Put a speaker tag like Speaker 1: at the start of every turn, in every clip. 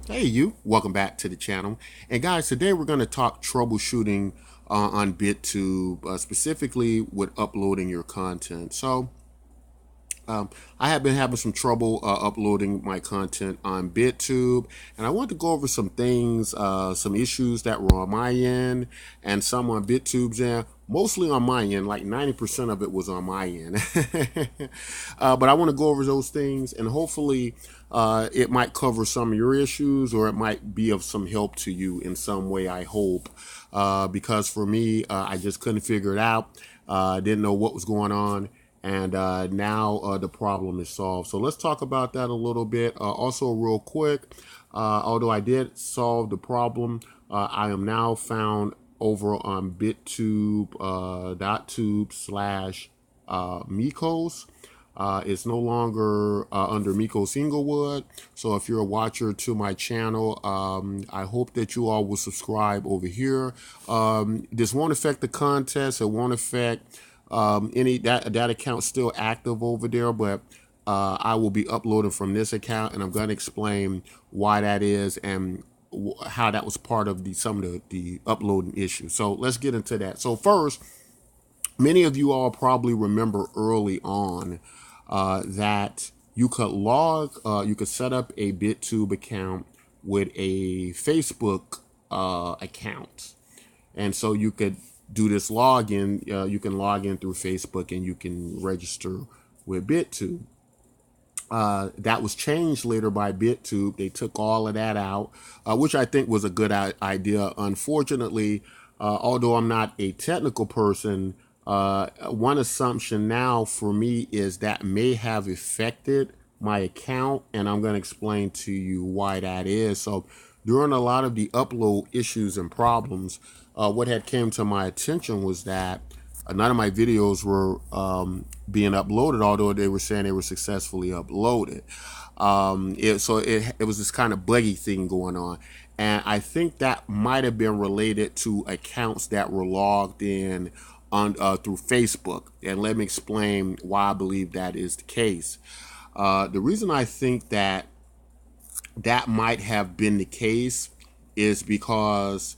Speaker 1: Hey you, welcome back to the channel. And guys, today we're going to talk troubleshooting on BitTube, specifically with uploading your content. Um, I have been having some trouble uploading my content on BitTube, and I want to go over some things, some issues that were on my end and some on BitTube's end. Mostly on my end, like 90% of it was on my end. But I want to go over those things, and hopefully it might cover some of your issues, or it might be of some help to you in some way, I hope. Because for me, I just couldn't figure it out. Didn't know what was going on, and now the problem is solved. So let's talk about that a little bit. Also, real quick, although I did solve the problem, I am now found over on bittube .tube slash Mikos. It's no longer under Mikos Inglewood. So if you're a watcher to my channel, I hope that you all will subscribe over here. This won't affect the contest. It won't affect any that account's still active over there, but I will be uploading from this account, and I'm going to explain why that is and how that was part of some of the uploading issues. So let's get into that. So first, many of you all probably remember early on that you could set up a BitTube account with a Facebook account, and so you could do this login. You can log in through Facebook and you can register with BitTube. That was changed later by BitTube. They took all of that out, which I think was a good idea. Unfortunately, although I'm not a technical person, one assumption now for me is that may have affected my account, and I'm going to explain to you why that is. So during a lot of the upload issues and problems, what had came to my attention was that none of my videos were being uploaded, although they were saying they were successfully uploaded. It was this kind of buggy thing going on. And I think that might have been related to accounts that were logged in on through Facebook. And let me explain why I believe that is the case. The reason I think that might have been the case is because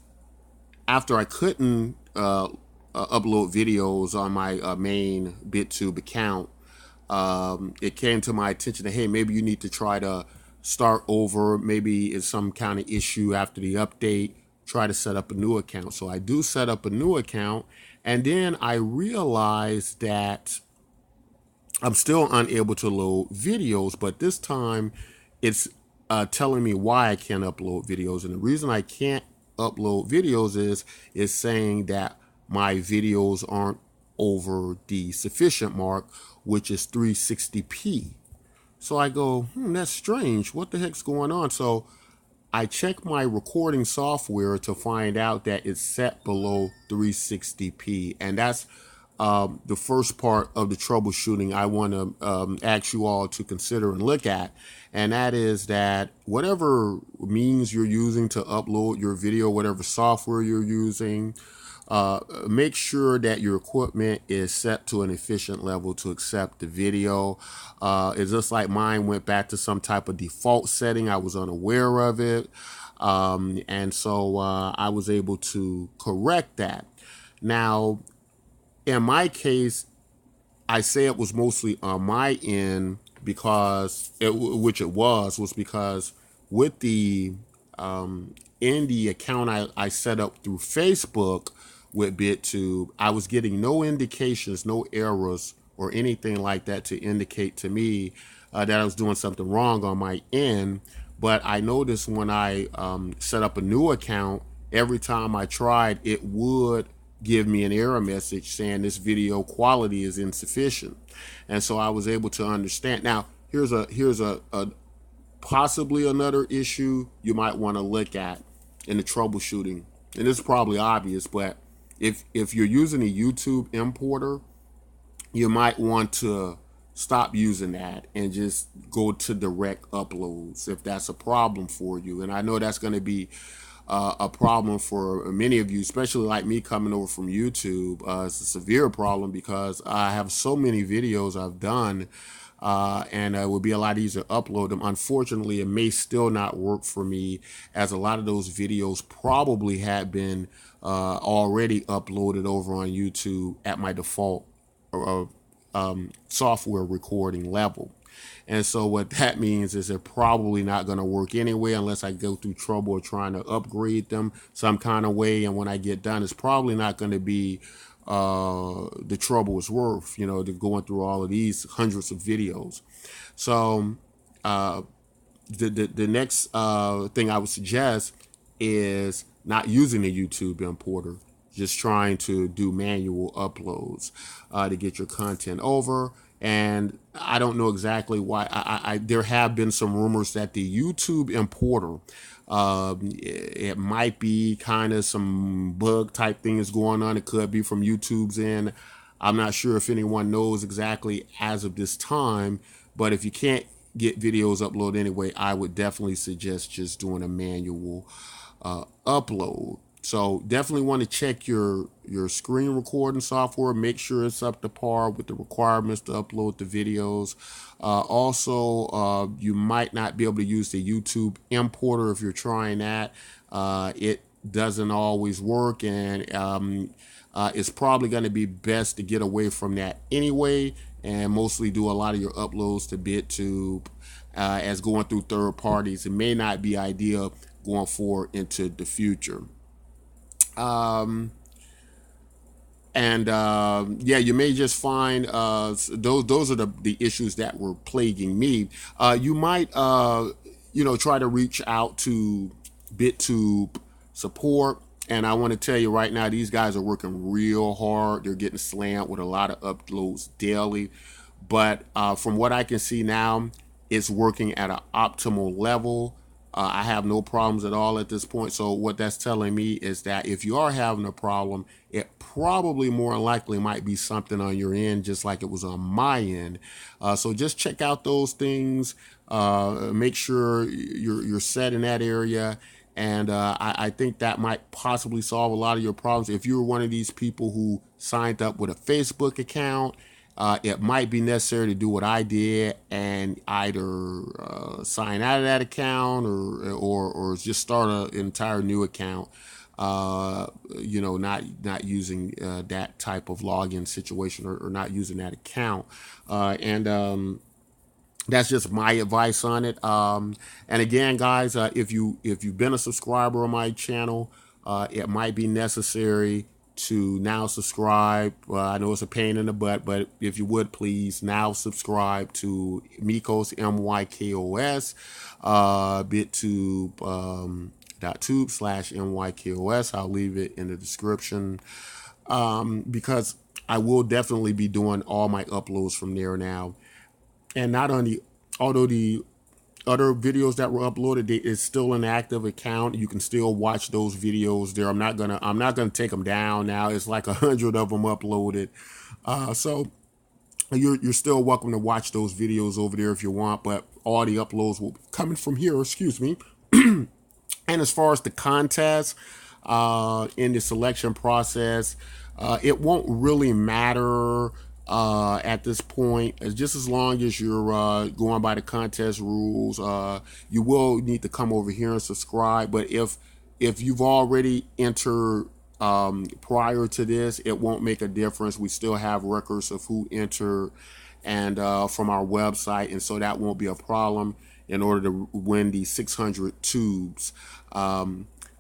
Speaker 1: after I couldn't upload videos on my main BitTube account, it came to my attention that, hey, maybe you need to try to start over. Maybe it's some kind of issue after the update. Try to set up a new account. So I do set up a new account, and then I realized that I'm still unable to load videos, but this time it's telling me why I can't upload videos. And the reason I can't upload videos is saying that my videos aren't over the sufficient mark, which is 360p. So I go, that's strange. What the heck's going on? So I check my recording software to find out that it's set below 360p. And that's the first part of the troubleshooting I want to ask you all to consider and look at. And that is that whatever means you're using to upload your video, whatever software you're using, make sure that your equipment is set to an efficient level to accept the video. It's just like mine went back to some type of default setting. I was unaware of it. And so I was able to correct that. Now, in my case, I say it was mostly on my end because, which it was because with the in the account I set up through Facebook with BitTube, I was getting no indications, no errors or anything like that to indicate to me that I was doing something wrong on my end. But I noticed when I set up a new account, every time I tried, it would give me an error message saying this video quality is insufficient. And so I was able to understand. Now, here's a possibly another issue you might want to look at in the troubleshooting. And this is probably obvious, but if you're using a YouTube importer, you might want to stop using that and just go to direct uploads if that's a problem for you. And I know that's going to be a problem for many of you, especially like me coming over from YouTube. It's a severe problem because I have so many videos I've done and it would be a lot easier to upload them. Unfortunately, it may still not work for me, as a lot of those videos probably had been already uploaded over on YouTube at my default software recording level. And so what that means is they're probably not going to work anyway unless I go through trouble of trying to upgrade them some kind of way. And when I get done, it's probably not going to be the trouble is worth, to going through all of these hundreds of videos. So the next thing I would suggest is not using the YouTube importer, just trying to do manual uploads to get your content over. And I don't know exactly why. There have been some rumors that the YouTube importer, it might be kind of some bug type things going on. It could be from YouTube's end. I'm not sure if anyone knows exactly as of this time, but if you can't get videos uploaded anyway, I would definitely suggest just doing a manual upload. So definitely want to check your screen recording software. Make sure it's up to par with the requirements to upload the videos. Also, you might not be able to use the YouTube importer if you're trying that. It doesn't always work, and it's probably going to be best to get away from that anyway, and mostly do a lot of your uploads to BitTube as going through third parties. It may not be ideal going forward into the future. Yeah, you may just find those are the issues that were plaguing me. You might try to reach out to BitTube support, and I want to tell you right now, these guys are working real hard. They're getting slammed with a lot of uploads daily, but from what I can see now, it's working at an optimal level. I have no problems at all at this point. So what that's telling me is that if you are having a problem, it probably more likely might be something on your end, just like it was on my end. So just check out those things. Make sure you're set in that area. And I think that might possibly solve a lot of your problems. If you're one of these people who signed up with a Facebook account, it might be necessary to do what I did and either sign out of that account or just start an entire new account. Not using that type of login situation or not using that account. That's just my advice on it. And again, guys, if you've been a subscriber on my channel, it might be necessary to now subscribe. I know it's a pain in the butt, but if you would please now subscribe to Mykos, MYKOS, BitTube.tube/MYKOS. I'll leave it in the description because I will definitely be doing all my uploads from there now. And not only, although the other videos that were uploaded, it's still an active account. You can still watch those videos there. I'm not gonna take them down now. It's like 100 of them uploaded. So you're still welcome to watch those videos over there if you want, but all the uploads will be coming from here, excuse me. And as far as the contest in the selection process, it won't really matter at this point, just as long as you're going by the contest rules. You will need to come over here and subscribe, but if you've already entered prior to this, it won't make a difference. We still have records of who entered and from our website, and so that won't be a problem in order to win the 600 tubes.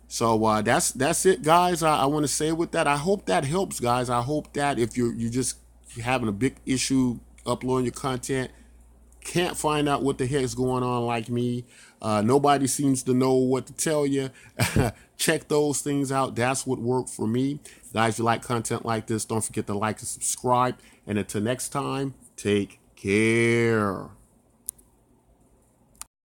Speaker 1: So that's it, guys. I want to say with that, I hope that helps, guys. I hope that if you're just having a big issue uploading your content, can't find out what the heck's going on like me, nobody seems to know what to tell you, check those things out. That's what worked for me. Guys, if you like content like this, don't forget to like and subscribe. And until next time, take care.